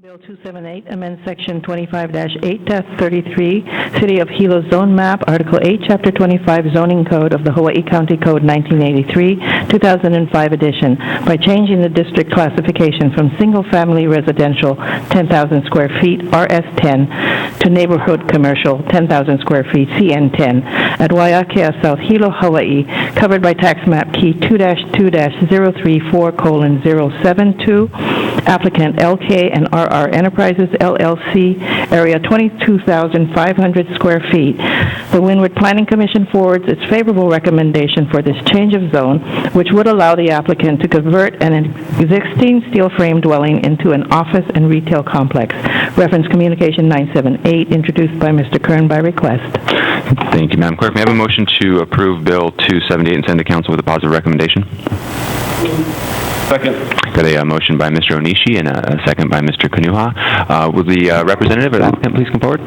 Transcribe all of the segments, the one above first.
Bill 278 amends Section 25-8-33, City of Hilo Zone Map, Article 8, Chapter 25, Zoning Code of the Hawaii County Code 1983, 2005 edition, by changing the district classification from single-family residential 10,000 square feet, RS10, to neighborhood commercial 10,000 square feet, CN10, at Waiakea, South Hilo, Hawaii, covered by tax map key 2-2-034:072, applicant LK and RR Enterprises, LLC, area 22,500 square feet. The Windward Planning Commission forwards its favorable recommendation for this change of zone, which would allow the applicant to convert an existing steel frame dwelling into an office and retail complex. Reference Communication 978, introduced by Mr. Kern by request. Thank you, Madam Clerk. May I have a motion to approve Bill 278 and send to Council with a positive recommendation? Second. Got a motion by Mr. Onishi and a second by Mr. Kanuha. Will the representative or the applicant please come forward?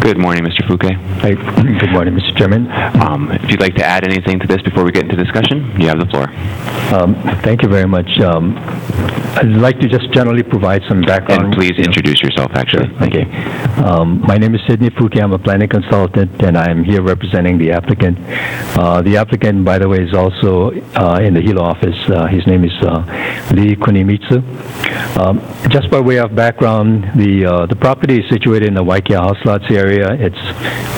Good morning, Mr. Fuke. Hi. Good morning, Mr. Chairman. If you'd like to add anything to this before we get into discussion, you have the floor. Thank you very much. I'd like to just generally provide some background. And please introduce yourself, actually. Sure. Okay. My name is Sidney Fuke. I'm a planning consultant, and I'm here representing the applicant. The applicant, by the way, is also in the Hilo office. His name is Lee Kunimitsu. Just by way of background, the property is situated in the Waiakea house lots area. It's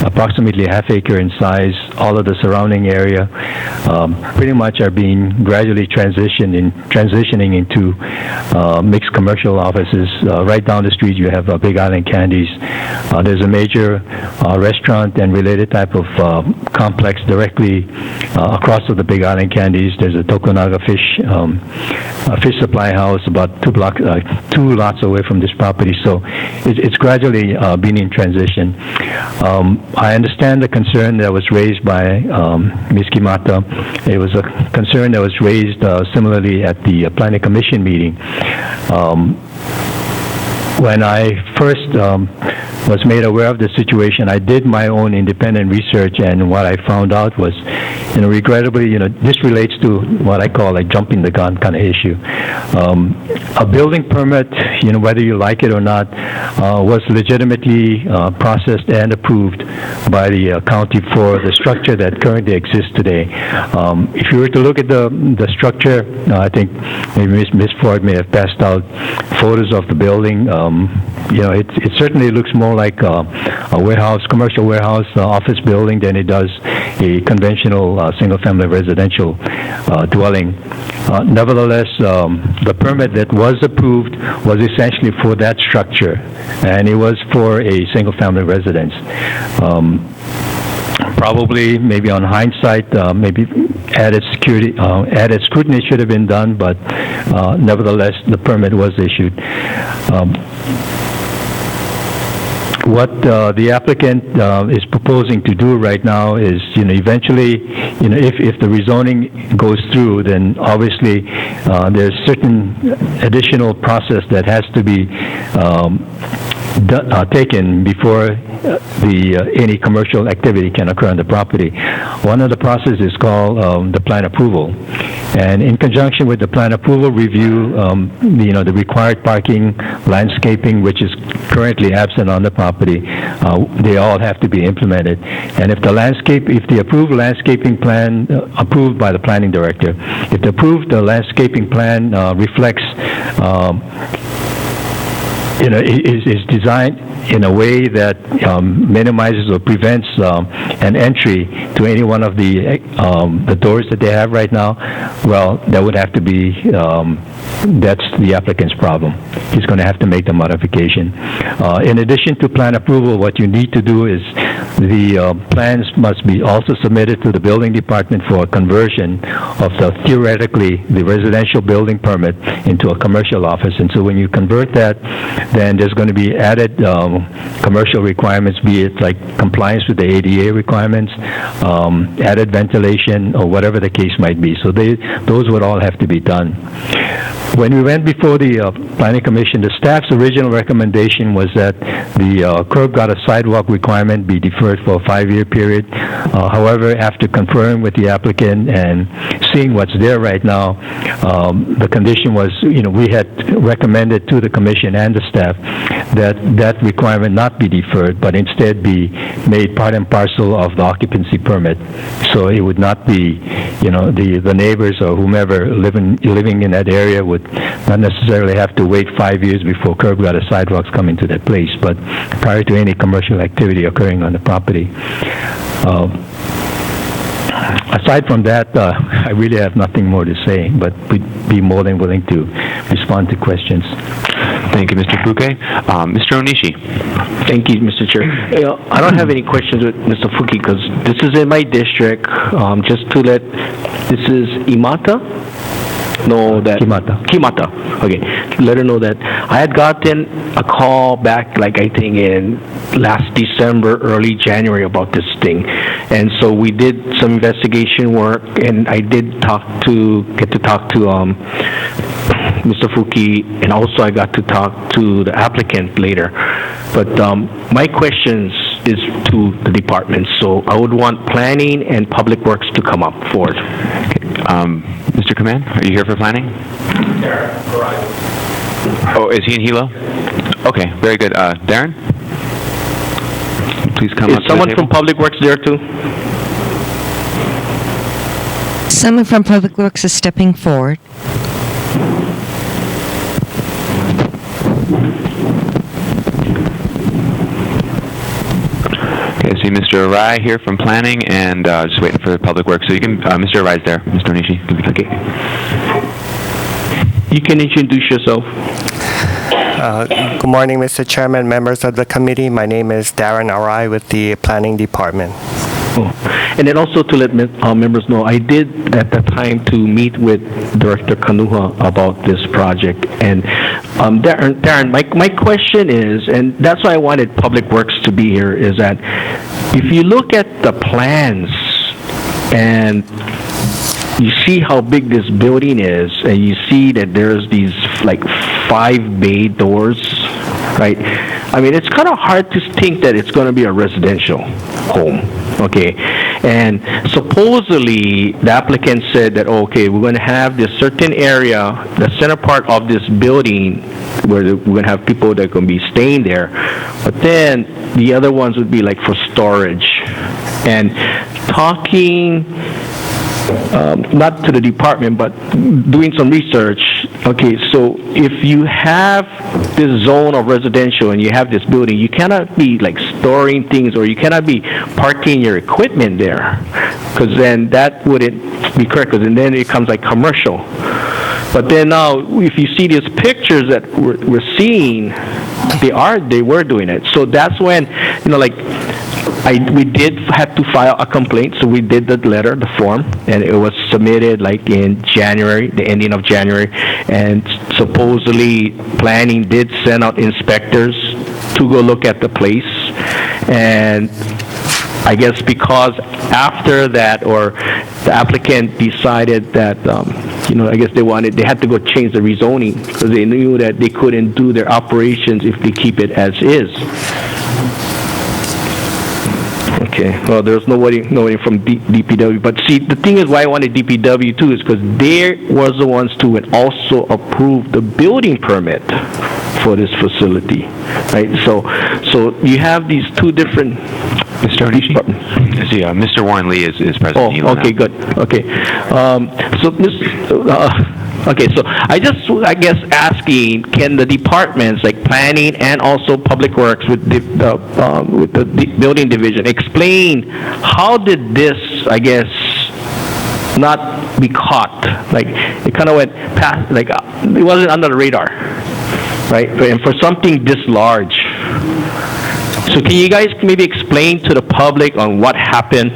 approximately half-acre in size. All of the surrounding area pretty much are being gradually transitioning into mixed commercial offices. Right down the street, you have Big Island Candies. There's a major restaurant and related type of complex directly across from the Big Island Candies. There's a Tokunaga fish supply house about 2 lots away from this property. So it's gradually been in transition. I understand the concern that was raised by Ms. Kimata. It was a concern that was raised similarly at the Planning Commission meeting. When I first was made aware of the situation, I did my own independent research, and what I found out was, regrettably, this relates to what I call a jumping the gun kind of issue. A building permit, whether you like it or not, was legitimately processed and approved by the county for the structure that currently exists today. If you were to look at the structure, I think maybe Ms. Ford may have passed out photos of the building. It certainly looks more like a warehouse, commercial warehouse, office building than it does a conventional single-family residential dwelling. Nevertheless, the permit that was approved was essentially for that structure, and it was for a single-family residence. Probably, maybe on hindsight, maybe added scrutiny should have been done, but nevertheless, the permit was issued. What the applicant is proposing to do right now is, eventually, if the rezoning goes through, then obviously there's certain additional process that has to be taken before any commercial activity can occur on the property. One of the processes is called the plan approval. And in conjunction with the plan approval review, the required parking, landscaping, which is currently absent on the property, they all have to be implemented. And if the approved landscaping plan, approved by the planning director, if the approved landscaping plan reflects is designed in a way that minimizes or prevents an entry to any one of the doors that they have right now, well, that would have to be, that's the applicant's problem. He's going to have to make the modification. In addition to plan approval, what you need to do is the plans must be also submitted to the building department for a conversion of theoretically the residential building permit into a commercial office. And so when you convert that, then there's going to be added commercial requirements, be it like compliance with the ADA requirements, added ventilation, or whatever the case might be. So those would all have to be done. When we went before the Planning Commission, the staff's original recommendation was that the curb gutter sidewalk requirement be deferred for a 5-year period. However, after conferring with the applicant and seeing what's there right now, the condition was, we had recommended to the commission and the staff that that requirement not be deferred, but instead be made part and parcel of the occupancy permit. So it would not be, the neighbors or whomever living in that area would not necessarily have to wait 5 years before curb gutter sidewalks come into that place, but prior to any commercial activity occurring on the property. Aside from that, I really have nothing more to say, but we'd be more than willing to respond to questions. Thank you, Mr. Fuke. Mr. Onishi. Thank you, Mr. Chair. I don't have any questions with Mr. Fuki because this is in my district. Just to this is Imata? No, that... Kimata. Okay. Let her know that I had gotten a call back, I think in last December, early January about this thing. And so we did some investigation work, and I did get to talk to Mr. Fuki, and also I got to talk to the applicant later. But my questions is to the department, so I would want planning and public works to come up forward. Okay. Mr. Kaman, are you here for planning? Oh, is he in Hilo? Okay, very good. Darren? Please come up to the table. Is someone from public works there too? Someone from Public Works is stepping forward. Okay, I see Mr. Arai here from planning, and just waiting for Public Works. So you can, Mr. Arai's there. Mr. Onishi. Okay. You can introduce yourself. Good morning, Mr. Chairman, members of the committee. My name is Darren Arai with the Planning Department. Oh. And then also to let members know, I did at the time to meet with Director Kanuha about this project. And Darren, my question is, and that's why I wanted Public Works to be here, is that if you look at the plans and you see how big this building is, and you see that there's these 5 bay doors, right? I mean, it's kind of hard to think that it's going to be a residential home, okay? And supposedly, the applicant said that, okay, we're going to have this certain area, the center part of this building, where we're going to have people that are going to be staying there, but then the other ones would be for storage. And talking, not to the department, but doing some research. Okay, so if you have this zone of residential and you have this building, you cannot be storing things, or you cannot be parking your equipment there, because then that wouldn't be correct, because then it becomes commercial. But then now, if you see these pictures that we're seeing, they were doing it. So that's when, we did have to file a complaint, so we did the letter, the form, and it was submitted in January, the ending of January, and supposedly planning did send out inspectors to go look at the place, and I guess because after that, or the applicant decided that, I guess they had to go change the rezoning, because they knew that they couldn't do their operations if they keep it as is. Okay, well, there's nobody from DPW, but see, the thing is why I wanted DPW too is because they was the ones to also approve the building permit for this facility, right? So you have these two different... Mr. Onishi? See, Mr. Warren Lee is present. Oh, okay, good. Okay. Okay, so I guess asking, can the departments planning and also Public Works with the building division explain how did this, I guess, not be caught? It kind of went past, it wasn't under the radar, right? And for something this large. So can you guys maybe explain to the public on what happened?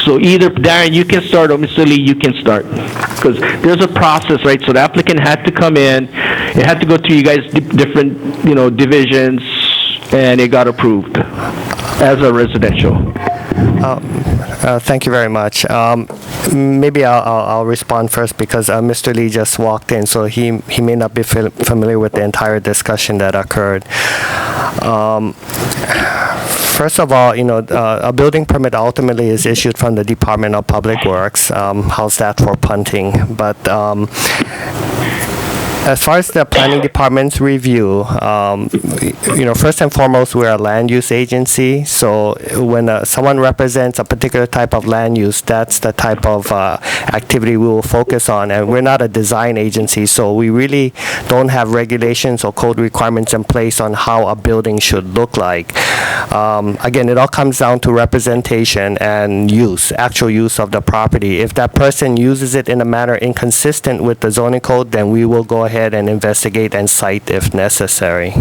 So either, Darren, you can start, or Mr. Lee, you can start. Because there's a process, right? So the applicant had to come in, it had to go through you guys' different, divisions, and it got approved as a residential. Thank you very much. Maybe I'll respond first because Mr. Lee just walked in, so he may not be familiar with the entire discussion that occurred. First of all, a building permit ultimately is issued from the Department of Public Works. How's that for punting? But as far as the planning department's review, first and foremost, we're a land use agency. So when someone represents a particular type of land use, that's the type of activity we will focus on. And we're not a design agency, so we really don't have regulations or code requirements in place on how a building should look like. Again, it all comes down to representation and actual use of the property. If that person uses it in a manner inconsistent with the zoning code, then we will go ahead and investigate and cite if necessary.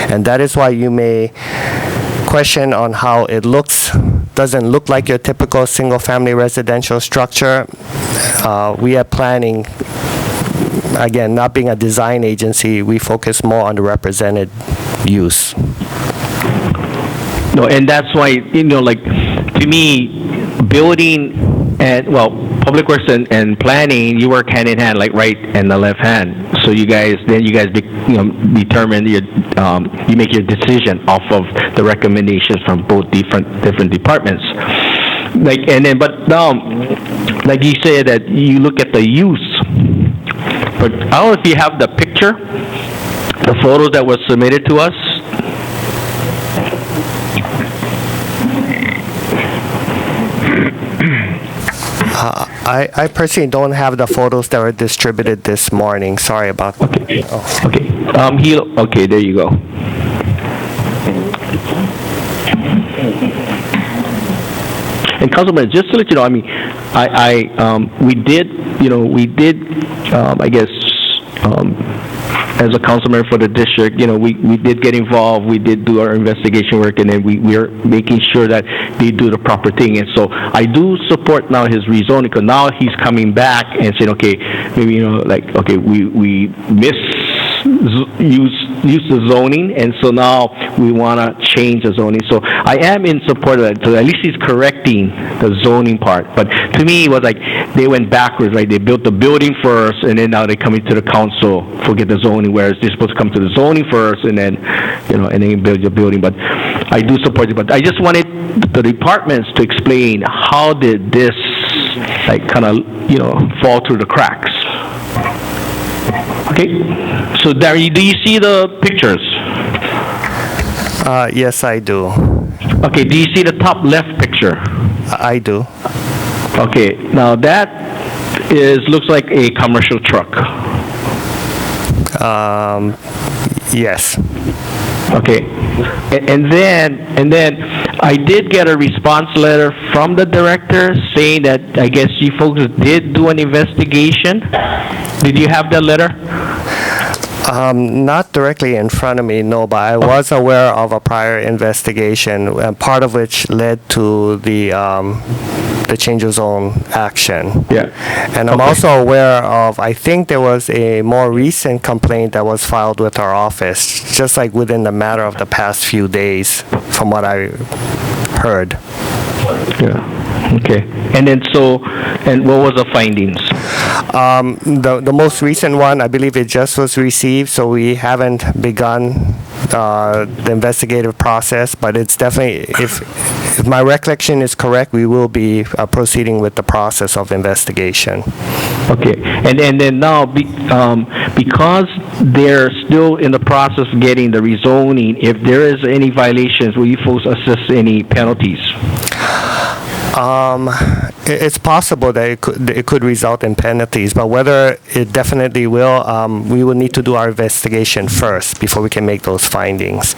And that is why you may question on how it doesn't look like your typical single-family residential structure. We are planning, again, not being a design agency, we focus more on the represented use. No, and that's why, to me, building and, public works and planning, you work hand in hand, like right and the left hand. So you guys determine you make your decision off of the recommendations from both different departments. But like you said that you look at the use. But I don't know if you have the picture, the photos that were submitted to us. I personally don't have the photos that were distributed this morning. Sorry about that. Okay. Okay. Hilo. Okay, there you go. And Councilman, just to let you know, we did, I guess, as a councilman for the district, we did get involved. We did do our investigation work, and then we are making sure that they do the proper thing. And so I do support now his rezoning, because now he's coming back and saying, okay, maybe, we use the zoning, and so now we want to change the zoning. So I am in support of that. So at least he's correcting the zoning part. But to me, it was like they went backwards, right? They built the building first, and then now they're coming to the council, forget the zoning, whereas they're supposed to come to the zoning first, and then, and then build your building. But I do support it. But I just wanted the departments to explain how did this, fall through the cracks. Okay, so Darry, do you see the pictures? Yes, I do. Okay, do you see the top left picture? I do. Okay, now that looks like a commercial truck. Yes. Okay, and then I did get a response letter from the director saying that I guess you folks did do an investigation. Did you have that letter? Not directly in front of me, no, but I was aware of a prior investigation, part of which led to the change of zone action. Yeah. And I'm also aware of, I think there was a more recent complaint that was filed with our office, just like within the matter of the past few days, from what I heard. Yeah. Okay. And then and what was the findings? The most recent one, I believe it just was received, so we haven't begun the investigative process, but it's definitely, if my recollection is correct, we will be proceeding with the process of investigation. Okay. And then now, because they're still in the process of getting the rezoning, if there is any violations, will you folks assess any penalties? It's possible that it could result in penalties, but whether it definitely will, we will need to do our investigation first before we can make those findings.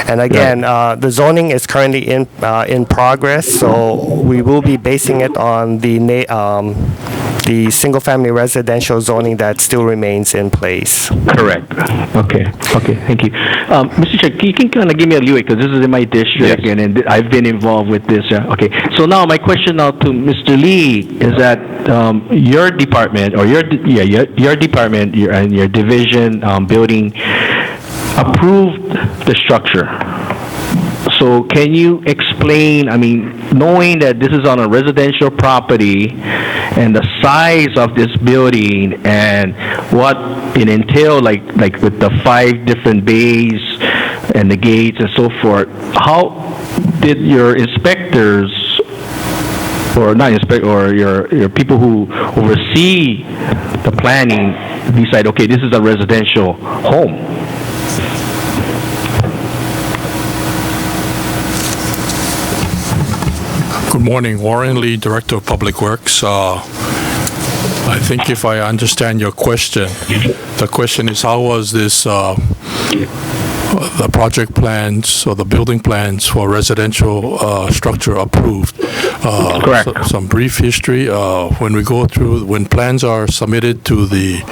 And again, the zoning is currently in progress, so we will be basing it on the single-family residential zoning that still remains in place. Correct. Okay. Okay. Thank you, Mr. Chair. You can kind of give me a leeway because this is in my district, yes, and I've been involved with this. Okay. So now my question now to Mr. Lee is that your department or your department and your division building approved the structure. So can you explain, I mean, knowing that this is on a residential property and the size of this building and what it entails, like with the 5 different bays and the gates and so forth, how did your inspectors or not inspect or your people who oversee the planning decide, okay, this is a residential home? Good morning, Warren Lee, Director of Public Works. I think if I understand your question, the question is how was this, the project plans or the building plans for residential structure approved? Correct. Some brief history. When plans are submitted to the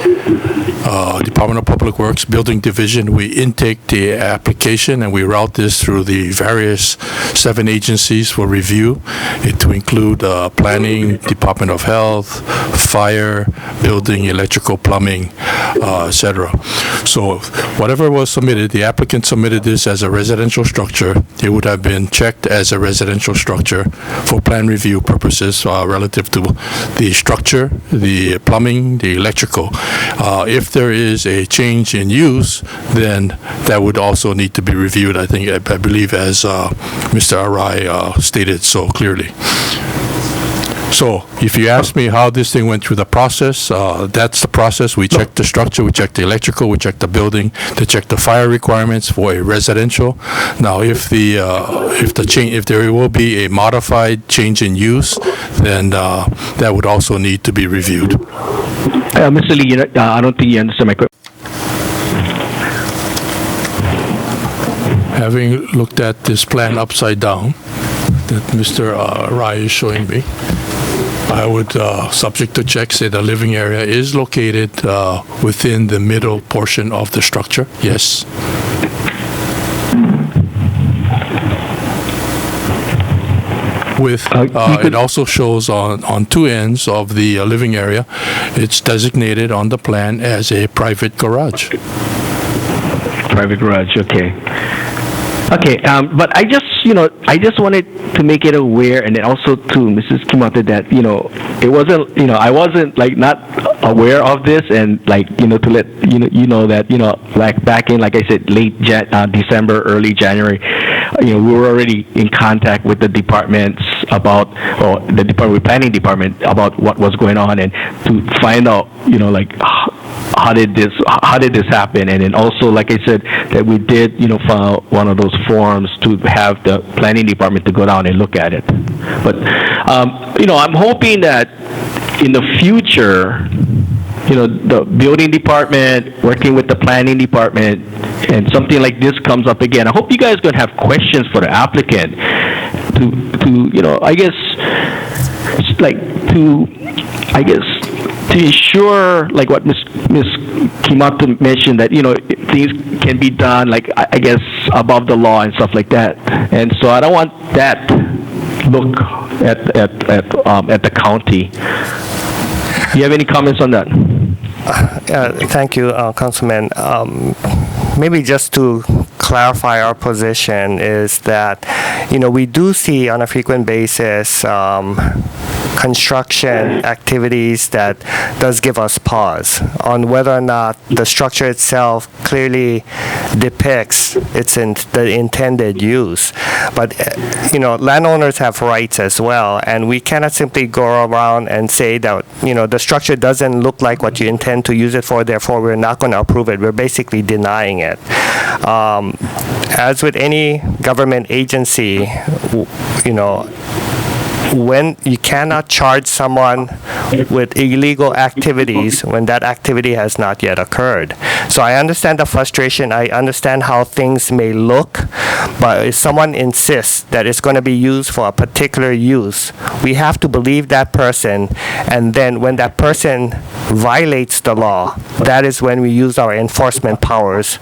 Department of Public Works Building Division, we intake the application and we route this through the various 7 agencies for review, to include planning, Department of Health, fire, building, electrical, plumbing, etc. So whatever was submitted, the applicant submitted this as a residential structure. It would have been checked as a residential structure for plan review purposes relative to the structure, the plumbing, the electrical. If there is a change in use, then that would also need to be reviewed, I believe, as Mr. Arai stated so clearly. So if you ask me how this thing went through the process, that's the process. We check the structure, we check the electrical, we check the building, to check the fire requirements for a residential. Now, if there will be a modified change in use, then that would also need to be reviewed. Mr. Lee, I don't think you understand my question. Having looked at this plan upside down that Mr. Rai is showing me, I would, subject to check, say the living area is located within the middle portion of the structure. Yes. It also shows on 2 ends of the living area, it's designated on the plan as a private garage. Private garage, okay. Okay, but I just wanted to make it aware, and then also to Mrs. Kimata, that, it wasn't, I wasn't not aware of this, and to let that, like back in, like I said, late December, early January, we were already in contact with the departments about, or the planning department about what was going on, and to find out, how did this happen? And then also, like I said, that we did, file one of those forms to have the planning department to go down and look at it. But, I'm hoping that in the future, the building department working with the planning department, and something like this comes up again, I hope you guys are going to have questions for the applicant to ensure, like what Ms. Kimata mentioned, that things can be done, I guess, above the law and stuff like that. And so I don't want that look at the county. Do you have any comments on that? Thank you, Councilman. Maybe just to clarify our position is that, we do see on a frequent basis construction activities that does give us pause on whether or not the structure itself clearly depicts the intended use. But, landowners have rights as well, and we cannot simply go around and say that, the structure doesn't look like what you intend to use it for, therefore we're not going to approve it. We're basically denying it. As with any government agency, when you cannot charge someone with illegal activities when that activity has not yet occurred. So I understand the frustration. I understand how things may look, but if someone insists that it's going to be used for a particular use, we have to believe that person, and then when that person violates the law, that is when we use our enforcement powers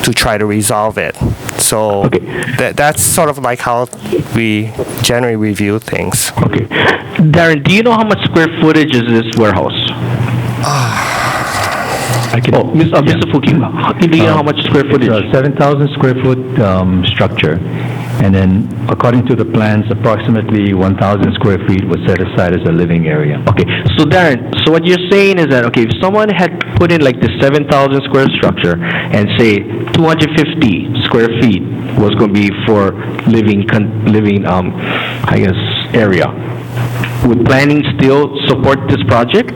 to try to resolve it. So that's sort of like how we generally review things. Okay. Darren, do you know how much square footage is this warehouse? Mr. Fuki, do you know how much square footage? It's a 7,000 square foot structure, And then, according to the plans, approximately 1,000 square feet was set aside as a living area. Okay, so Darren, so what you're saying is that, okay, if someone had put in like the 7,000 square structure and say 250 square feet was going to be for living, I guess, area, would planning still support this project?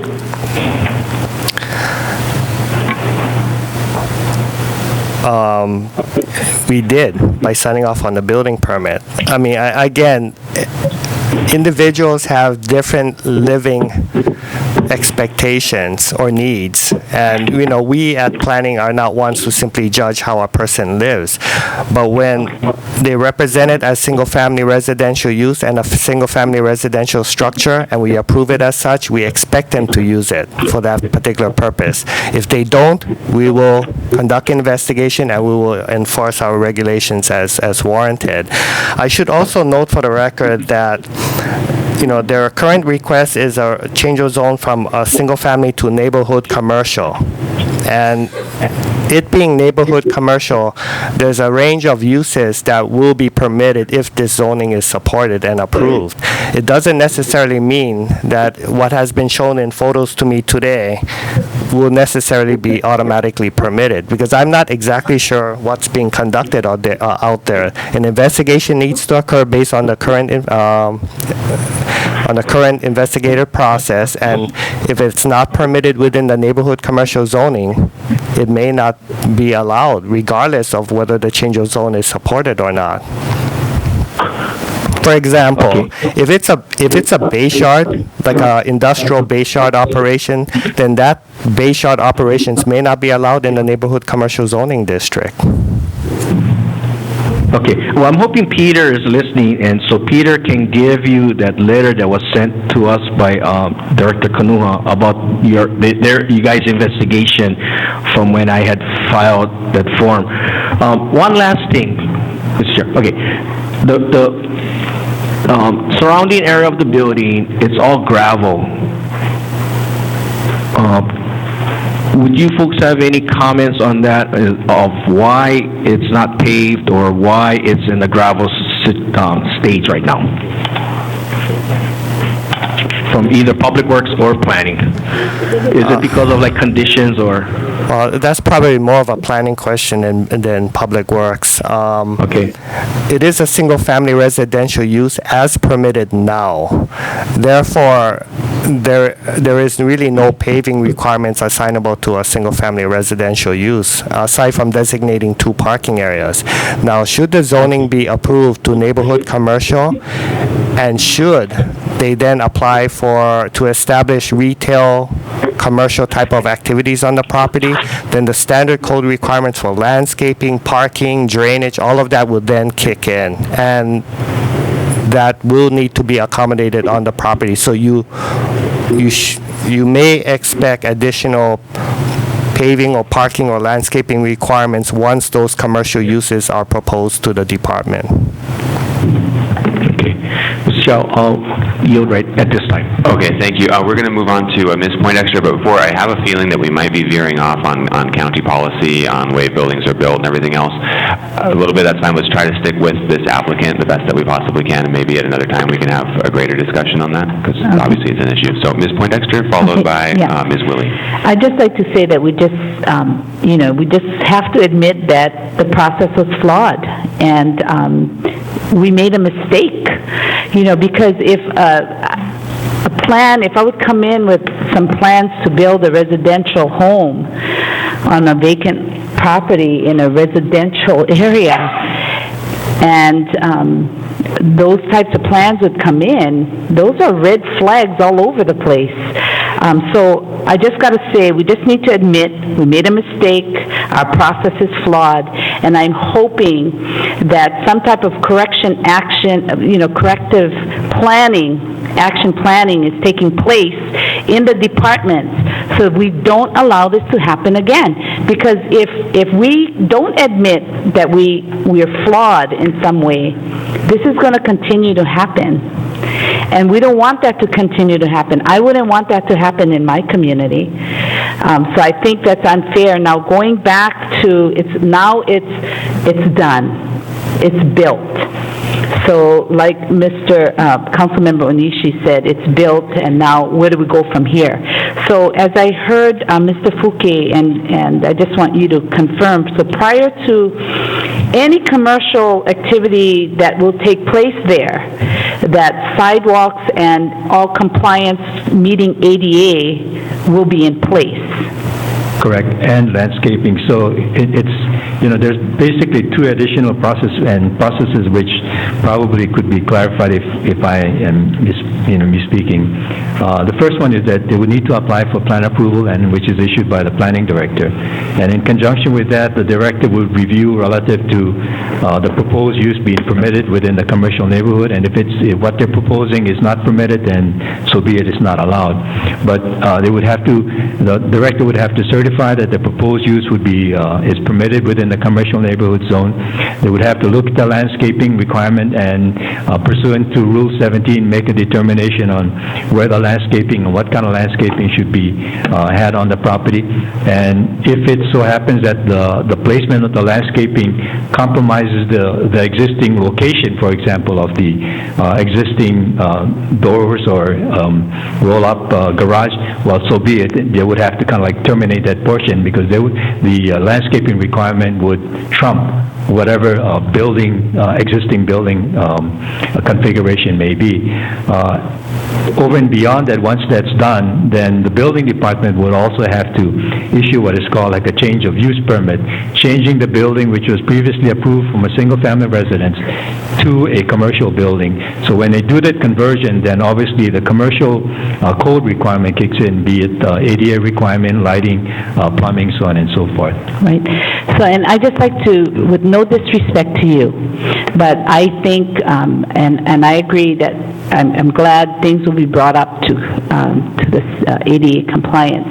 We did by signing off on the building permit. I mean, again, individuals have different living expectations or needs, and we at planning are not ones who simply judge how a person lives, but when they represent it as single-family residential use and a single-family residential structure and we approve it as such, we expect them to use it for that particular purpose. If they don't, we will conduct an investigation and we will enforce our regulations as warranted. I should also note for the record that their current request is a change of zone from a single family to neighborhood commercial. And it being neighborhood commercial, there's a range of uses that will be permitted if this zoning is supported and approved. It doesn't necessarily mean that what has been shown in photos to me today will necessarily be automatically permitted, because I'm not exactly sure what's being conducted out there. An investigation needs to occur based on the current investigative process, and if it's not permitted within the neighborhood commercial zoning, it may not be allowed, regardless of whether the change of zone is supported or not. For example, if it's a baseyard, like an industrial baseyard operation, then that baseyard operations may not be allowed in the neighborhood commercial zoning district. Okay, well, I'm hoping Peter is listening, and so Peter can give you that letter that was sent to us by Director Kanuha about you guys' investigation from when I had filed that form. One last thing, Mr. Chair. Okay, the surrounding area of the building, it's all gravel. Would you folks have any comments on that, of why it's not paved or why it's in the gravel stage right now? From either Public Works or Planning? Is it because of like conditions or? That's probably more of a planning question than Public Works. Okay. It is a single-family residential use as permitted now. Therefore, there is really no paving requirements assignable to a single-family residential use, aside from designating 2 parking areas. Now, should the zoning be approved to neighborhood commercial, and should they then apply to establish retail, commercial type of activities on the property, then the standard code requirements for landscaping, parking, drainage, all of that would then kick in, and that will need to be accommodated on the property. So you may expect additional paving or parking or landscaping requirements once those commercial uses are proposed to the department. Okay. Mr. Chow, I'll yield right at this time. Okay, thank you. We're going to move on to Ms. Poindexter, but before, I have a feeling that we might be veering off on county policy, on way buildings are built and everything else. A little bit, that's fine. Let's try to stick with this applicant the best that we possibly can, and maybe at another time we can have a greater discussion on that, because obviously it's an issue. So Ms. Poindexter, followed by Ms. Willie. I'd just like to say that we just have to admit that the process was flawed, and we made a mistake, because if if I would come in with some plans to build a residential home on a vacant property in a residential area, and those types of plans would come in, those are red flags all over the place. So I just got to say, we just need to admit we made a mistake, our process is flawed, and I'm hoping that some type of corrective action planning is taking place in the departments so we don't allow this to happen again. Because if we don't admit that we are flawed in some way, this is going to continue to happen. And we don't want that to continue to happen. I wouldn't want that to happen in my community. So I think that's unfair. Now going back to it's done. It's built. So like Mr. Councilmember Onishi said, it's built, and now where do we go from here? So as I heard Mr. Fouquet, and I just want you to confirm, so prior to any commercial activity that will take place there, that sidewalks and all compliance meeting ADA will be in place. Correct, and landscaping. So it's, there's basically two additional processes which probably could be clarified if I am misspeaking. The first one is that they would need to apply for plan approval, and which is issued by the planning director. And in conjunction with that, the director would review relative to the proposed use being permitted within the commercial neighborhood, and if what they're proposing is not permitted, then so be it, it's not allowed. But the director would have to certify that the proposed use would be is permitted within the commercial neighborhood zone. They would have to look at the landscaping requirement and pursuant to Rule 17, make a determination on where the landscaping and what kind of landscaping should be had on the property. And if it so happens that the placement of the landscaping compromises the existing location, for example, of the existing doors or roll-up garage, well, so be it. They would have to kind of like terminate that portion, because the landscaping requirement would trump whatever existing building configuration may be. Over and beyond that, once that's done, then the building department would also have to issue what is called like a change of use permit, changing the building which was previously approved from a single-family residence to a commercial building. So when they do that conversion, then obviously the commercial code requirement kicks in, be it ADA requirement, lighting, plumbing, so on and so forth. Right. So, and I just like to, with no disrespect to you, but I think, and I agree that I'm glad things will be brought up to this ADA compliance,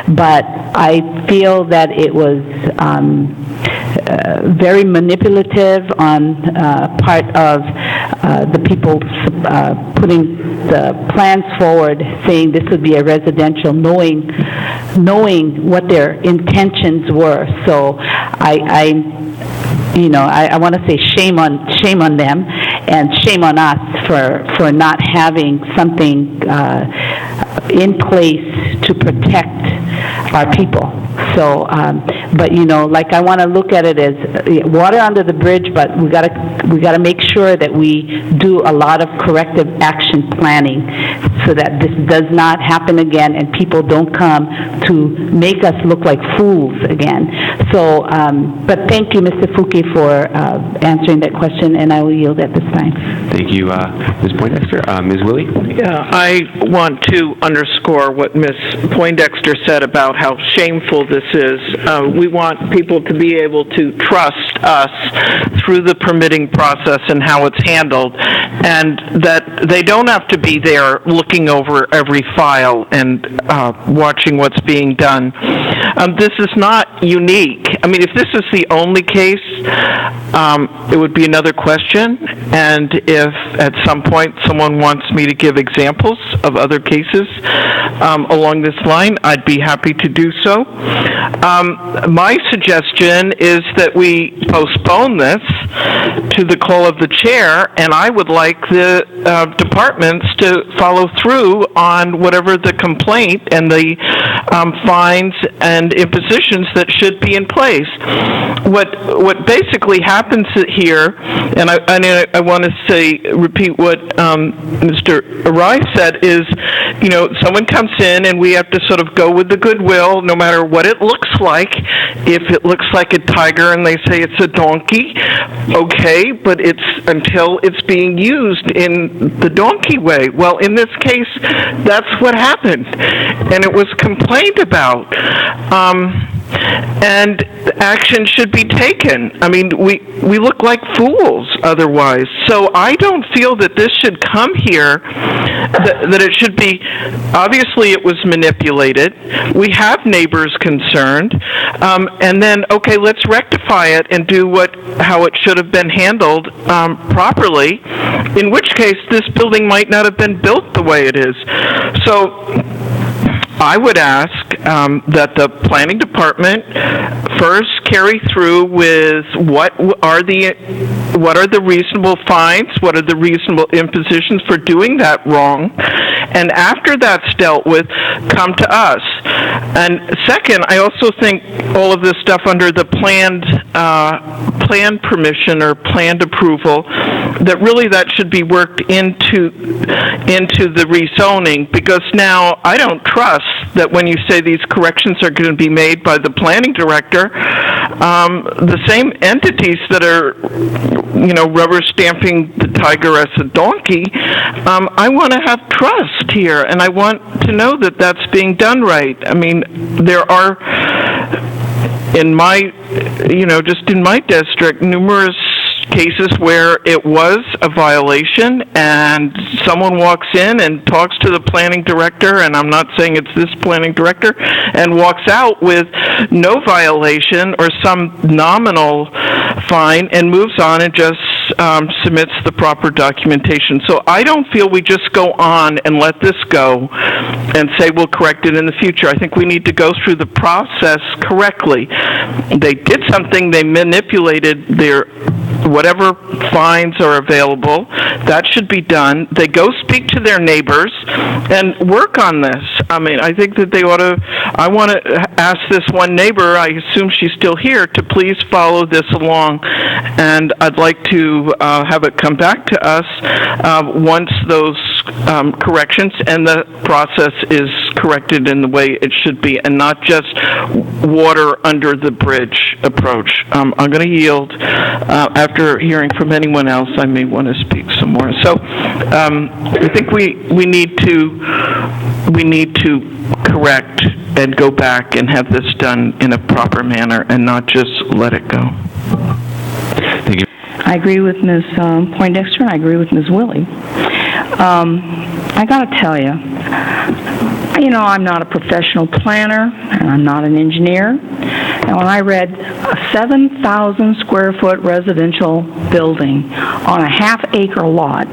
but I feel that it was very manipulative on part of the people putting the plans forward, saying this would be a residential, knowing what their intentions were. So I want to say shame on them, and shame on us for not having something in place to protect our people. So, but like I want to look at it as water under the bridge, but we got to make sure that we do a lot of corrective action planning so that this does not happen again and people don't come to make us look like fools again. So, but thank you, Mr. Fouquet, for answering that question, and I will yield at this time. Thank you, Ms. Poindexter. Ms. Willie? Yeah, I want to underscore what Ms. Poindexter said about how shameful this is. We want people to be able to trust us through the permitting process and how it's handled, and that they don't have to be there looking over every file and watching what's being done. This is not unique. I mean, if this is the only case, it would be another question, and if at some point someone wants me to give examples of other cases along this line, I'd be happy to do so. My suggestion is that we postpone this to the call of the chair, and I would like the departments to follow through on whatever the complaint and the fines and impositions that should be in place. What basically happens here, and I want to repeat what Mr. Arai said, is, someone comes in and we have to sort of go with the goodwill, no matter what it looks like. If it looks like a tiger and they say it's a donkey, okay, but it's until it's being used in the donkey way. Well, in this case, that's what happened, and it was complained about. And action should be taken. I mean, we look like fools otherwise. So I don't feel that this should come here, that it should be, obviously it was manipulated. We have neighbors concerned. And then, okay, let's rectify it and do how it should have been handled properly, in which case this building might not have been built the way it is. So I would ask that the planning department first carry through with what are the what are the reasonable fines? What are the reasonable impositions for doing that wrong? And after that's dealt with, come to us. And second, I also think all of this stuff under the planned permission or planned approval, that really that should be worked into the rezoning, because now I don't trust that when you say these corrections are going to be made by the planning director, the same entities that are, rubber stamping the tiger as a donkey, I want to have trust here, and I want to know that that's being done right. I mean, there are, in my, just in my district, numerous cases where it was a violation and someone walks in and talks to the planning director, and I'm not saying it's this planning director, and walks out with no violation or some nominal fine and moves on and just submits the proper documentation. So I don't feel we just go on and let this go and say we'll correct it in the future. I think we need to go through the process correctly. They did something, they manipulated their whatever fines are available. That should be done. They go speak to their neighbors and work on this. I mean, I think that they ought to, I want to ask this one neighbor, I assume she's still here, to please follow this along. And I'd like to have it come back to us once those corrections and the process is corrected in the way it should be, and not just water under the bridge approach. I'm going to yield. After hearing from anyone else, I may want to speak some more. So I think we need to correct and go back and have this done in a proper manner and not just let it go. Thank you. I agree with Ms. Poindexter, and I agree with Ms. Willie. I got to tell you, I'm not a professional planner, and I'm not an engineer. And when I read a 7,000 square foot residential building on a half-acre lot,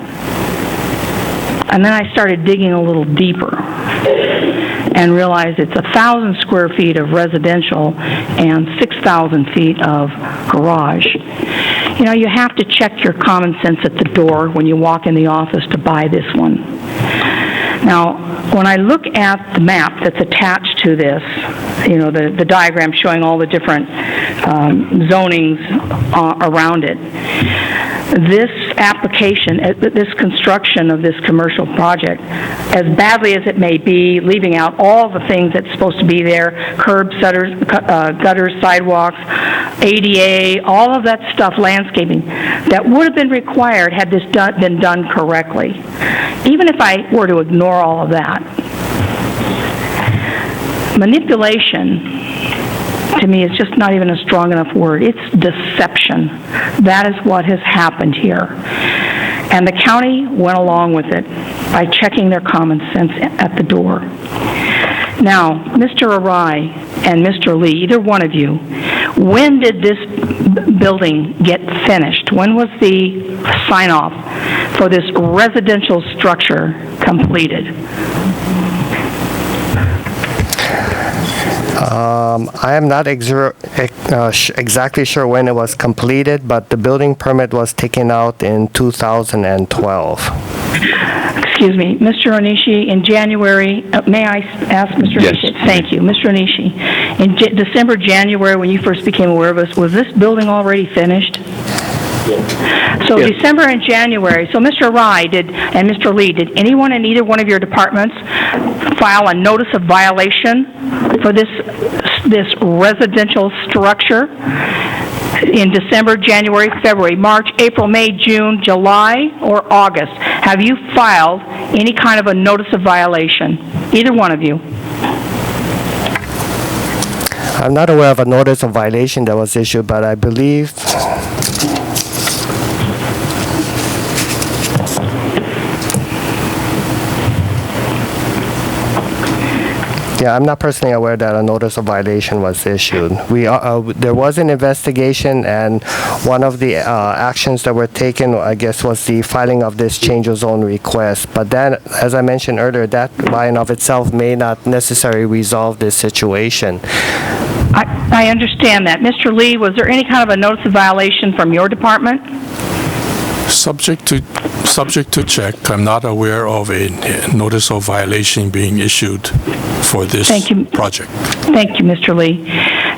and then I started digging a little deeper and realized it's 1,000 square feet of residential and 6,000 feet of garage. You have to check your common sense at the door when you walk in the office to buy this one. Now, when I look at the map that's attached to this, the diagram showing all the different zonings around it, this application, this construction of this commercial project, as badly as it may be, leaving out all the things that's supposed to be there, curbs, gutters, sidewalks, ADA, all of that stuff, landscaping, that would have been required had this been done correctly. Even if I were to ignore all of that, manipulation, to me, is just not even a strong enough word. It's deception. That is what has happened here. And the county went along with it by checking their common sense at the door. Now, Mr. Arai and Mr. Lee, either one of you, when did this building get finished? When was the sign-off for this residential structure completed? I am not exactly sure when it was completed, but the building permit was taken out in 2012. Excuse me, Mr. Onishi, in January, may I ask Mr. Yes. Onishi? Thank you. Mr. Onishi, in December, January, when you first became aware of us, was this building already finished? So Yes. December and January, so Mr. Rai and Mr. Lee, did anyone in either one of your departments file a notice of violation for this residential structure in December, January, February, March, April, May, June, July, or August? Have you filed any kind of a notice of violation? Either one of you? I'm not aware of a notice of violation that was issued, but I believe yeah, I'm not personally aware that a notice of violation was issued. There was an investigation, and one of the actions that were taken, I guess, was the filing of this change of zone request. But then, as I mentioned earlier, that by and of itself may not necessarily resolve this situation. I understand that. Mr. Lee, was there any kind of a notice of violation from your department? Subject to check. I'm not aware of a notice of violation being issued for this project. Thank you, Mr. Lee.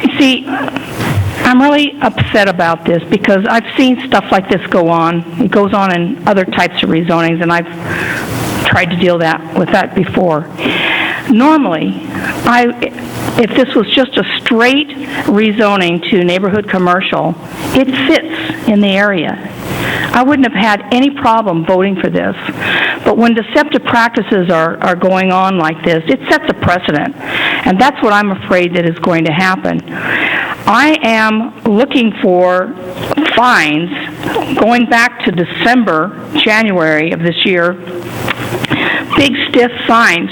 You see, I'm really upset about this because I've seen stuff like this go on. It goes on in other types of rezonings, and I've tried to deal with that before. Normally, if this was just a straight rezoning to neighborhood commercial, it fits in the area. I wouldn't have had any problem voting for this. But when deceptive practices are going on like this, it sets a precedent. And that's what I'm afraid that is going to happen. I am looking for fines going back to December, January of this year, big stiff fines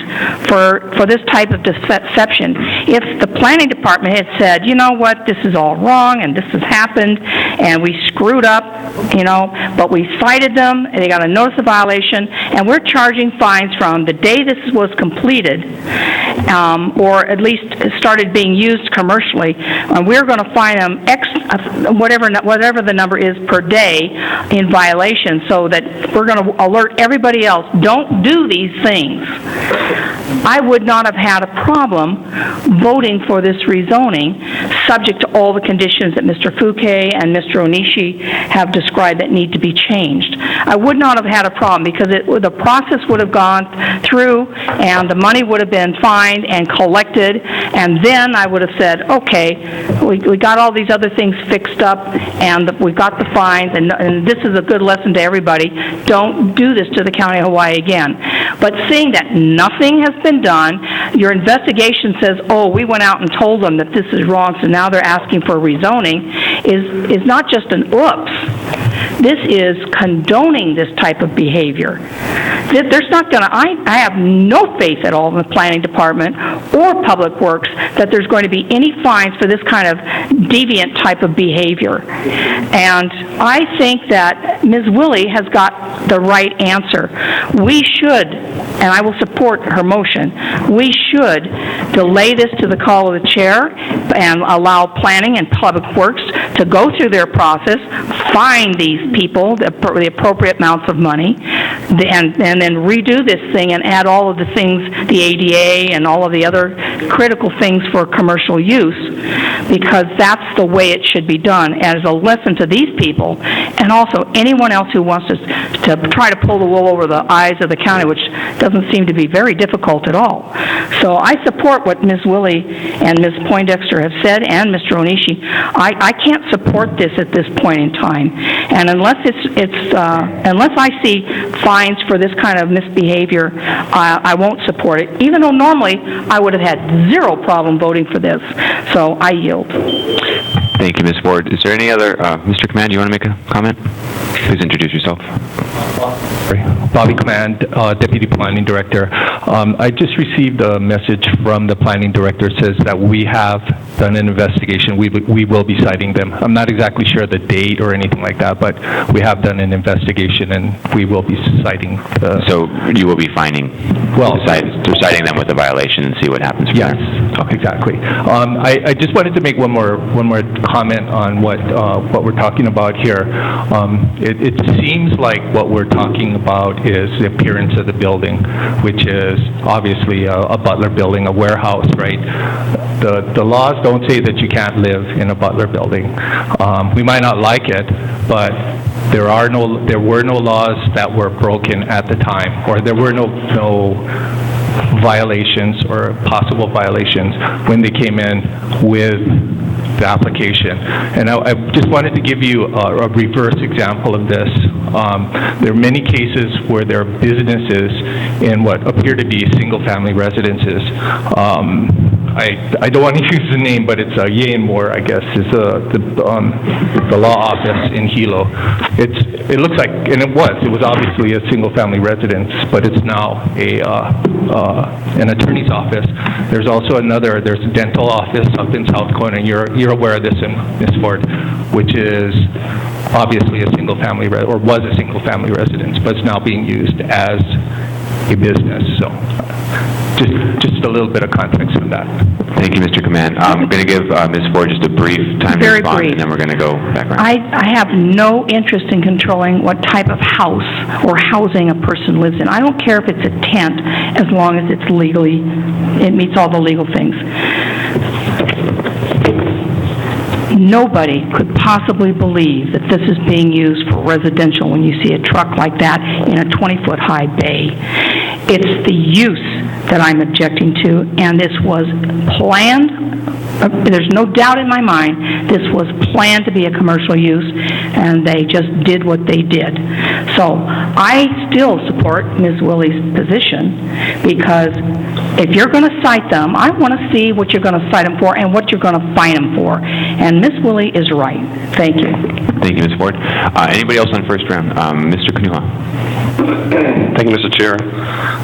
for this type of deception. If the planning department had said, you know what, this is all wrong and this has happened and we screwed up, but we cited them and they got a notice of violation and we're charging fines from the day this was completed or at least started being used commercially, and we're going to fine them whatever the number is per day in violation, so that we're going to alert everybody else, don't do these things. I would not have had a problem voting for this rezoning, subject to all the conditions that Mr. Fouquet and Mr. Onishi have described that need to be changed. I would not have had a problem because the process would have gone through and the money would have been fined and collected, and then I would have said, okay, we got all these other things fixed up and we got the fines, and this is a good lesson to everybody. Don't do this to the County of Hawaii again. But seeing that nothing has been done, your investigation says, oh, we went out and told them that this is wrong, so now they're asking for rezoning, is not just an oops. This is condoning this type of behavior. There's not going to, I have no faith at all in the planning department or public works that there's going to be any fines for this kind of deviant type of behavior. And I think that Ms. Willie has got the right answer. We should, and I will support her motion, we should delay this to the call of the chair and allow planning and public works to go through their process, fine these people the appropriate amounts of money, and then redo this thing and add all of the things, the ADA and all of the other critical things for commercial use, because that's the way it should be done as a lesson to these people and also anyone else who wants to try to pull the wool over the eyes of the county, which doesn't seem to be very difficult at all. So I support what Ms. Willie and Ms. Poindexter have said, and Mr. Onishi. I can't support this at this point in time, and unless unless I see fines for this kind of misbehavior, I won't support it, even though normally I would have had zero problem voting for this. So I yield. Thank you, Ms. Ford. Is there any other, Mr. Command, you want to make a comment? Please introduce yourself. Bobby Command, Deputy Planning Director. I just received a message from the Planning Director. It says that we have done an investigation. We will be citing them. I'm not exactly sure the date or anything like that, but we have done an investigation and we will be citing. So you will be fining, citing them with a violation and see what happens from there? Okay. Exactly. I just wanted to make one more comment on what we're talking about here. It seems like what we're talking about is the appearance of the building, which is obviously a Butler building, a warehouse, right? The laws don't say that you can't live in a Butler building. We might not like it, but there were no laws that were broken at the time, or there were no violations or possible violations when they came in with the application. And I just wanted to give you a reverse example of this. There are many cases where there are businesses in what appear to be single-family residences. I don't want to use the name, but it's Ye and Moore, I guess, is the law office in Hilo. It looks like, and it was obviously a single-family residence, but it's now an attorney's office. There's also there's a dental office up in South Corner. You're aware of this, Ms. Ford, which is obviously a single-family, or was a single-family residence, but it's now being used as a business. So just a little bit of context on that. Thank you, Mr. Command. I'm going to give Ms. Ford just a brief time to Very respond, brief. and then we're going to go back around. I have no interest in controlling what type of house or housing a person lives in. I don't care if it's a tent, as long as it meets all the legal things. Nobody could possibly believe that this is being used for residential when you see a truck like that in a 20-foot high bay. It's the use that I'm objecting to, and this was planned. There's no doubt in my mind this was planned to be a commercial use, and they just did what they did. So I still support Ms. Willie's position, because if you're going to cite them, I want to see what you're going to cite them for and what you're going to fine them for. And Ms. Willie is right. Thank you. Thank you, Ms. Ford. Anybody else on first round? Mr. Kanuha. Thank you, Mr. Chair.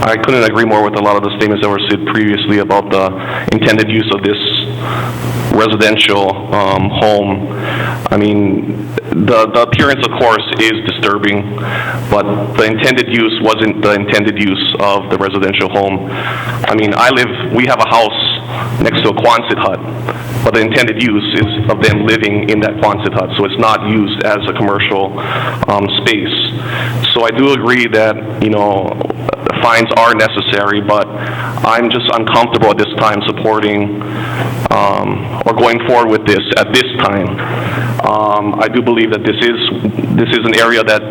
I couldn't agree more with a lot of the statements that were said previously about the intended use of this residential home. I mean, the appearance, of course, is disturbing, but the intended use wasn't the intended use of the residential home. I mean, we have a house next to a Quonset hut, but the intended use is of them living in that Quonset hut, so it's not used as a commercial space. So I do agree that, fines are necessary, but I'm just uncomfortable at this time supporting or going forward with this at this time. I do believe that this is an area that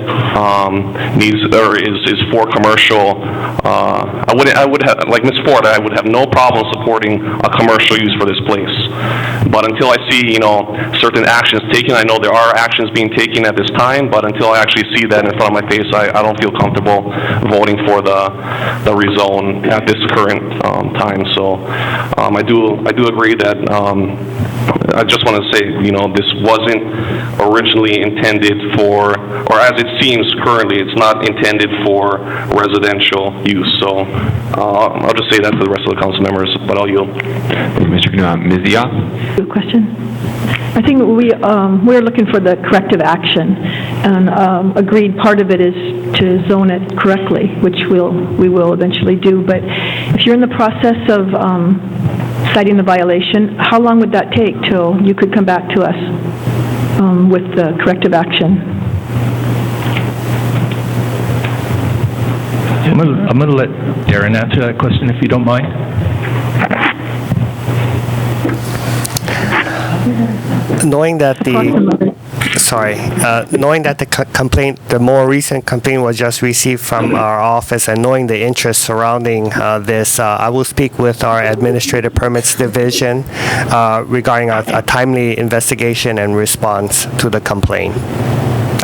needs or is for commercial. I would have, like Ms. Ford, I would have no problem supporting a commercial use for this place. But until I see, certain actions taken, I know there are actions being taken at this time, but until I actually see that in front of my face, I don't feel comfortable voting for the rezone at this current time. So I do agree that I just want to say, this wasn't originally intended for, or as it seems currently, it's not intended for residential use. So I'll just say that to the rest of the council members, but I'll yield. Thank you, Mr. Kanuha. Ms. Diop? Good question. I think we're looking for the corrective action, and agreed part of it is to zone it correctly, which we will eventually do. But if you're in the process of citing the violation, how long would that take till you could come back to us with the corrective action? I'm going to let Darren answer that question, if you don't mind. Knowing that the more recent complaint was just received from our office, and knowing the interest surrounding this, I will speak with our Administrative Permits Division regarding a timely investigation and response to the complaint.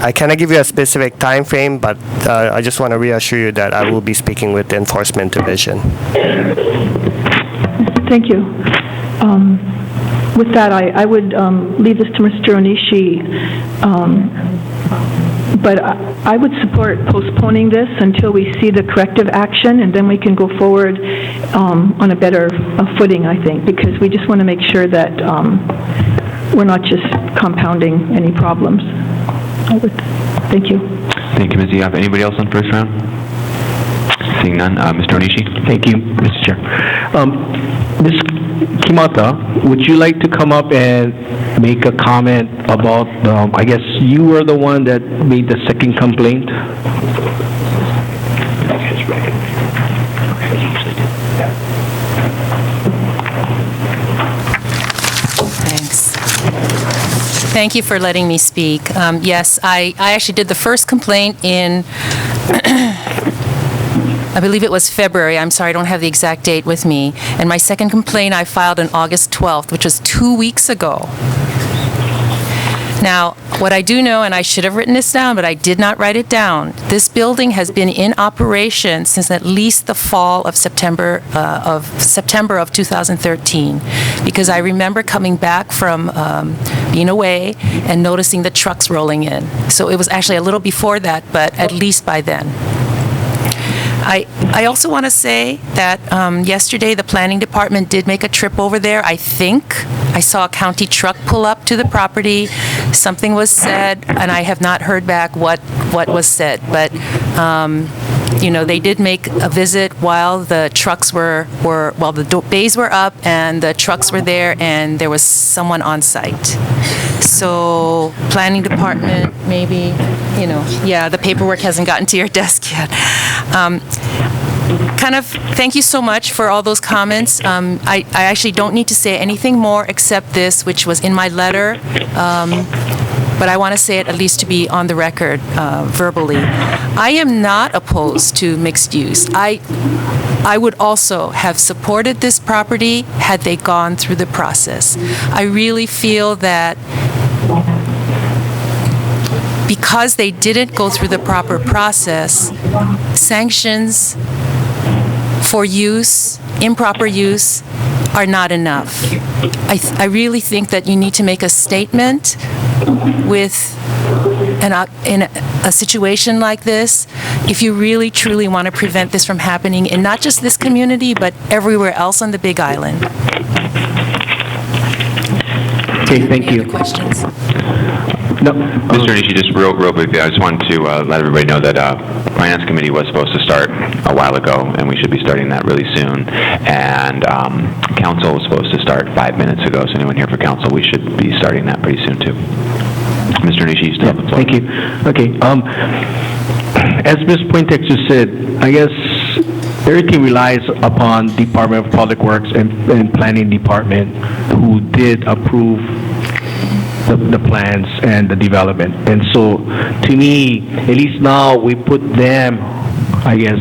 I cannot give you a specific time frame, but I just want to reassure you that I will be speaking with the Enforcement Division. Thank you. With that, I would leave this to Mr. Onishi, but I would support postponing this until we see the corrective action, and then we can go forward on a better footing, I think, because we just want to make sure that we're not just compounding any problems. Thank you. Thank you, Ms. Diop. Anybody else on first round? Seeing none. Mr. Onishi? Thank you, Mr. Chair. Ms. Kimata, would you like to come up and make a comment about, I guess you were the one that made the second complaint? Thanks. Thank you for letting me speak. Yes, I actually did the first complaint in I believe it was February. I'm sorry, I don't have the exact date with me. And my second complaint I filed on August 12th, which was 2 weeks ago. Now, what I do know, and I should have written this down, but I did not write it down, this building has been in operation since at least the fall of September of 2013, because I remember coming back from being away and noticing the trucks rolling in. So it was actually a little before that, but at least by then. I also want to say that yesterday the planning department did make a trip over there. I think I saw a county truck pull up to the property. Something was said, and I have not heard back what was said. But They did make a visit while the trucks while the bays were up and the trucks were there, and there was someone on site. So, planning department, maybe, the paperwork hasn't gotten to your desk yet. Thank you so much for all those comments. I actually don't need to say anything more except this, which was in my letter, but I want to say it at least to be on the record verbally. I am not opposed to mixed use. I would also have supported this property had they gone through the process. I really feel that because they didn't go through the proper process, sanctions for use, improper use, are not enough. I really think that you need to make a statement in a situation like this if you really, truly want to prevent this from happening in not just this community, but everywhere else on the Big Island. Okay, thank you. Any other questions? No. Mr. Nishi, just real quick, I just wanted to let everybody know that Finance Committee was supposed to start a while ago, and we should be starting that really soon. And Council was supposed to start 5 minutes ago, so anyone here for Council, we should be starting that pretty soon, too. Mr. Nishi, you still have the floor. Thank you. Okay. As Ms. Poindexter said, I guess everything relies upon Department of Public Works and Planning Department, who did approve the plans and the development. And so, to me, at least now we put them, I guess,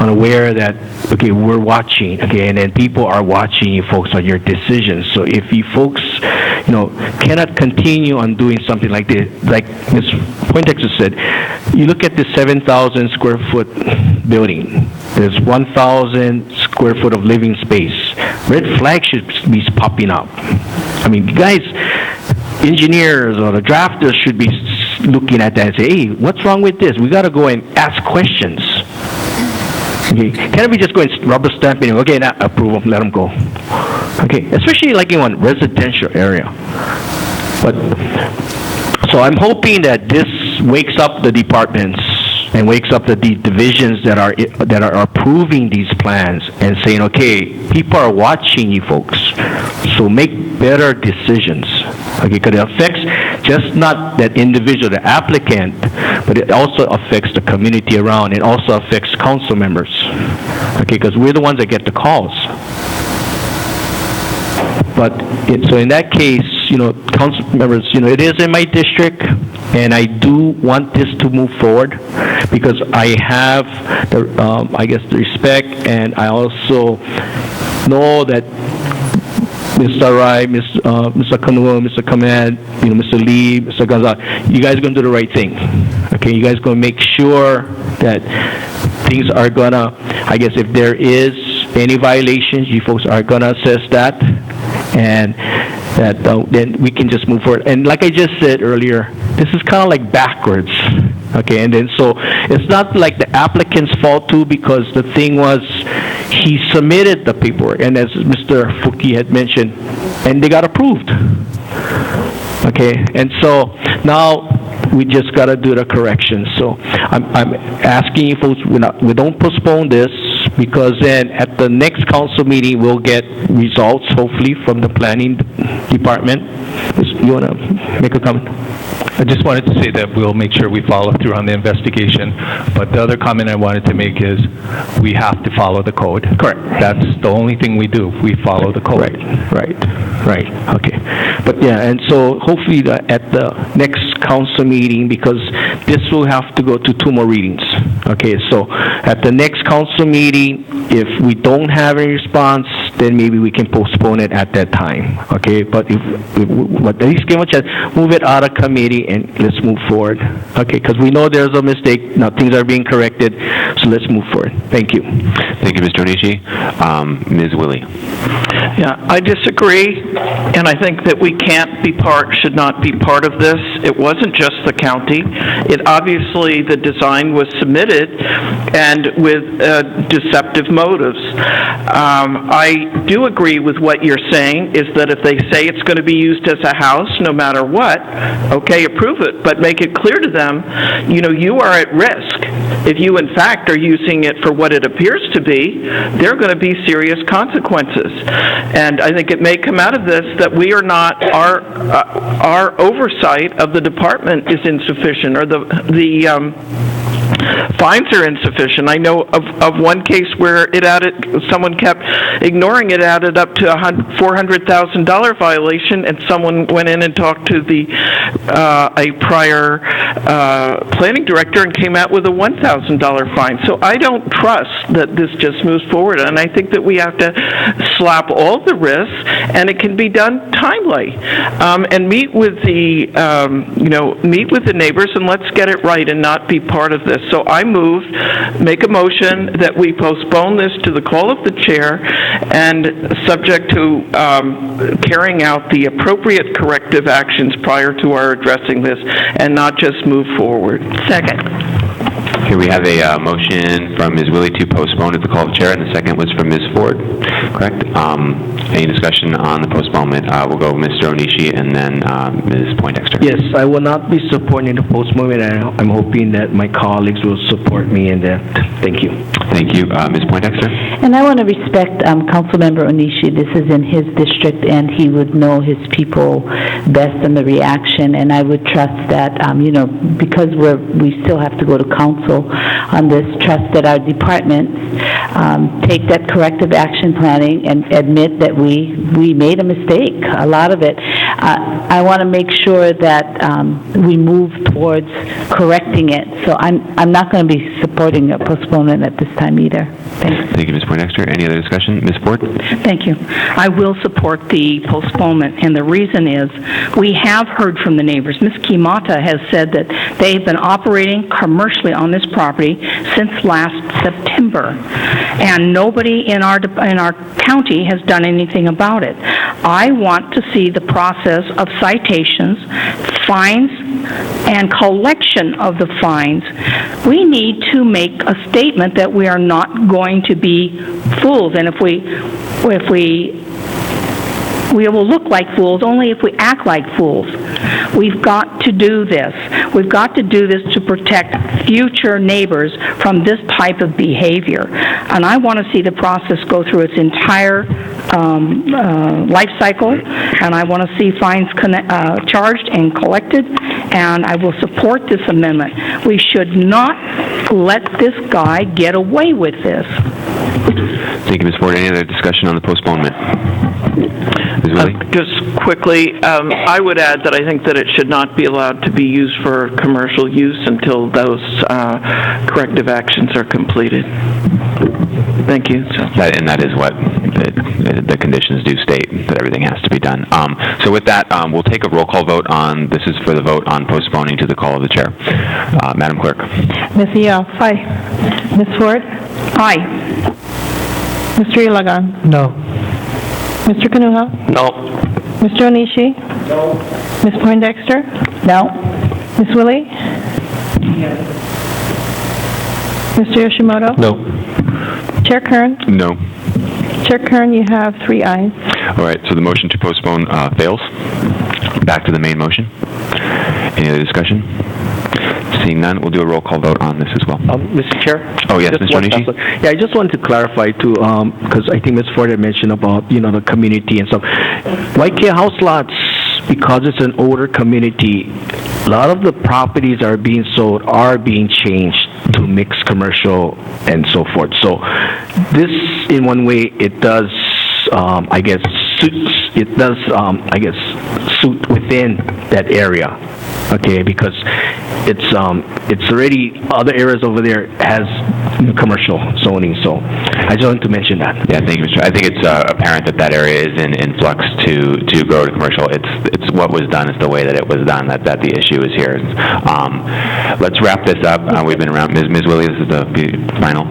unaware that, okay, we're watching, okay, and then people are watching you folks on your decisions. So if you folks, cannot continue on doing something like this, like Ms. Poindexter said, you look at the 7,000 square foot building, there's 1,000 square foot of living space. Red flag should be popping up. I mean, guys, engineers or the drafters should be looking at that and say, hey, what's wrong with this? We got to go and ask questions. Okay, can't we just go and rubber stamp it? Okay, now approve them, let them go. Okay, especially like in one residential area. But so I'm hoping that this wakes up the departments and wakes up the divisions that are approving these plans and saying, okay, people are watching you folks, so make better decisions. Okay, because it affects just not that individual, the applicant, but it also affects the community around. It also affects council members. Okay, because we're the ones that get the calls. But so in that case, council members, it is in my district, and I do want this to move forward because I have the, I guess, the respect, and I also know that Mr. Rai, Mr. Kanua, Mr. Kamed, Mr. Lee, Mr. Gonzalez, you guys are going to do the right thing. Okay, you guys are going to make sure that things are going to, I guess if there is any violations, you folks are going to assess that, and that then we can just move forward. And like I just said earlier, this is kind of like backwards. Okay, and then so it's not like the applicant's fault too, because the thing was he submitted the paperwork, and as Mr. Fuki had mentioned, and they got approved. Okay, and so now we just got to do the corrections. So I'm asking you folks, we don't postpone this, because then at the next council meeting we'll get results hopefully from the planning department. You want to make a comment? I just wanted to say that we'll make sure we follow through on the investigation, but the other comment I wanted to make is we have to follow the code. Correct. That's the only thing we do. We follow the code. Right. Okay. But yeah, and so hopefully at the next council meeting, because this will have to go to 2 more readings. Okay, so at the next council meeting, if we don't have any response, then maybe we can postpone it at that time. Okay, but but at least give a chance, move it out of committee and let's move forward. Okay, because we know there's a mistake. Now things are being corrected, so let's move forward. Thank you. Thank you, Mr. Onishi. Ms. Willie. Yeah, I disagree, and I think that we should not be part of this. It wasn't just the county. It obviously, the design was submitted and with deceptive motives. I do agree with what you're saying, is that if they say it's going to be used as a house, no matter what, okay, approve it, but make it clear to them, you are at risk. if you in fact are using it for what it appears to be, there are going to be serious consequences. And I think it may come out of this that we are not, our oversight of the department is insufficient, or the fines are insufficient. I know of one case where someone kept ignoring it, added up to a $400,000 violation, and someone went in and talked to a prior planning director and came out with a $1,000 fine. So I don't trust that this just moves forward, and I think that we have to slap all the risks, and it can be done timely, and meet with the neighbors, and let's get it right and not be part of this. So I make a motion that we postpone this to the call of the chair and subject to carrying out the appropriate corrective actions prior to our addressing this, and not just move forward. Second. Okay, we have a motion from Ms. Willie to postpone at the call of the chair, and the second was from Ms. Ford, correct? Any discussion on the postponement? We'll go Mr. Onishi and then Ms. Poindexter. Yes, I will not be supporting the postponement, and I'm hoping that my colleagues will support me in that. Thank you. Thank you. Ms. Poindexter? And I want to respect Councilmember Onishi. This is in his district, and he would know his people best in the reaction, and I would trust that, because we still have to go to council on this, trust that our departments take that corrective action planning and admit that we made a mistake, a lot of it. I want to make sure that we move towards correcting it. So I'm not going to be supporting a postponement at this time either. Thanks. Thank you, Ms. Poindexter. Any other discussion? Ms. Ford? Thank you. I will support the postponement, and the reason is we have heard from the neighbors. Ms. Kimata has said that they've been operating commercially on this property since last September, and nobody in our county has done anything about it. I want to see the process of citations, fines, and collection of the fines. We need to make a statement that we are not going to be fools, and if we will look like fools only if we act like fools. We've got to do this. We've got to do this to protect future neighbors from this type of behavior. And I want to see the process go through its entire life cycle, and I want to see fines charged and collected, and I will support this amendment. We should not let this guy get away with this. Thank you, Ms. Ford. Any other discussion on the postponement? Ms. Willie? Just quickly, I would add that I think that it should not be allowed to be used for commercial use until those corrective actions are completed. Thank you. And that is what the conditions do state, that everything has to be done. So with that, we'll take a roll call vote on, this is for the vote on postponing to the call of the chair. Madam Clerk. Ms. Yoff? Aye. Ms. Ford? Aye. Mr. Ilagan? No. Mr. Kanuha? No. Mr. Onishi? No. Ms. Poindexter? No. Ms. Willie? Mr. Yoshimoto? No. Chair Kern? No. Chair Kern, you have 3 ayes. All right, so the motion to postpone fails. Back to the main motion. Any other discussion? Seeing none, we'll do a roll call vote on this as well. Mr. Chair? Oh, yes, Mr. Onishi? Yeah, I just wanted to clarify too, because I think Ms. Ford had mentioned about, the community and stuff. Waiakea house lots, because it's an older community, a lot of the properties are being sold are being changed to mixed commercial and so forth. So this, in one way, it does, suit within that area. Okay, because it's already, other areas over there has commercial zoning, so I just wanted to mention that. Yeah, thank you, Mr. I think it's apparent that area is in flux to go to commercial. It's what was done is the way that it was done that the issue is here. Let's wrap this up. We've been around. Ms. Willie, this is the final.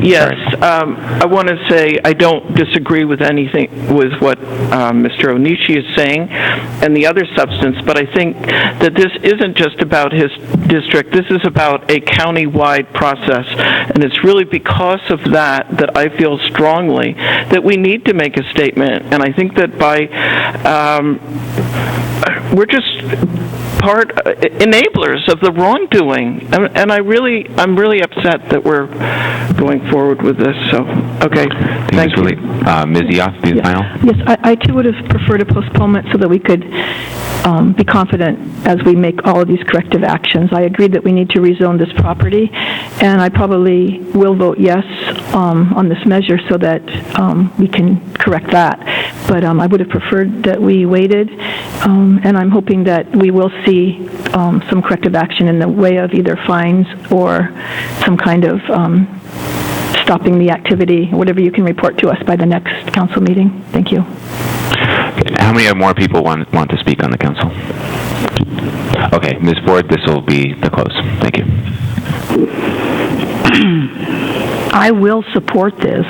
Yes, I want to say I don't disagree with anything with what Mr. Onishi is saying and the other substance, but I think that this isn't just about his district. This is about a county-wide process, and it's really because of that I feel strongly that we need to make a statement. And I think that by we're just enablers of the wrongdoing, and I'm really upset that we're going forward with this. So, okay, thank you. Ms. Eoff, the final. Yes, I too would have preferred a postponement so that we could be confident as we make all of these corrective actions. I agree that we need to rezone this property, and I probably will vote yes on this measure so that we can correct that. But I would have preferred that we waited, and I'm hoping that we will see some corrective action in the way of either fines or some kind of stopping the activity, whatever you can report to us by the next council meeting. Thank you. How many more people want to speak on the council? Okay, Ms. Ford, this will be the close. Thank you. I will support this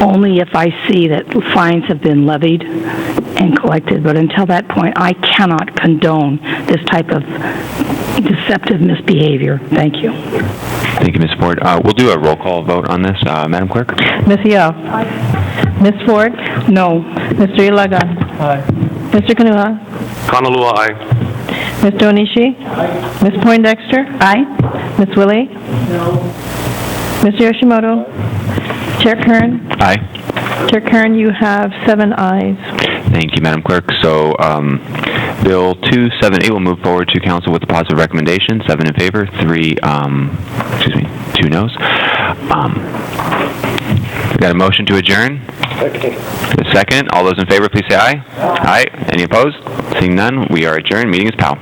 only if I see that fines have been levied and collected, but until that point, I cannot condone this type of deceptive misbehavior. Thank you. Thank you, Ms. Ford. We'll do a roll call vote on this, Madam Clerk. Ms. Eoff? Ms. Ford? No. Mr. Ilaga? Aye. Mr. Kanuha? Kanalua, aye. Mr. Onishi? Aye. Ms. Poindexter? Aye. Ms. Willie? No. Mr. Yoshimoto? Chair Kern? Aye. Chair Kern, you have 7 ayes. Thank you, Madam Clerk. So, Bill 278 will move forward to council with a positive recommendation. 7 in favor, 2 noes. We got a motion to adjourn. A second. All those in favor, please say aye. Aye. Any opposed? Seeing none, we are adjourned. Meeting is POW.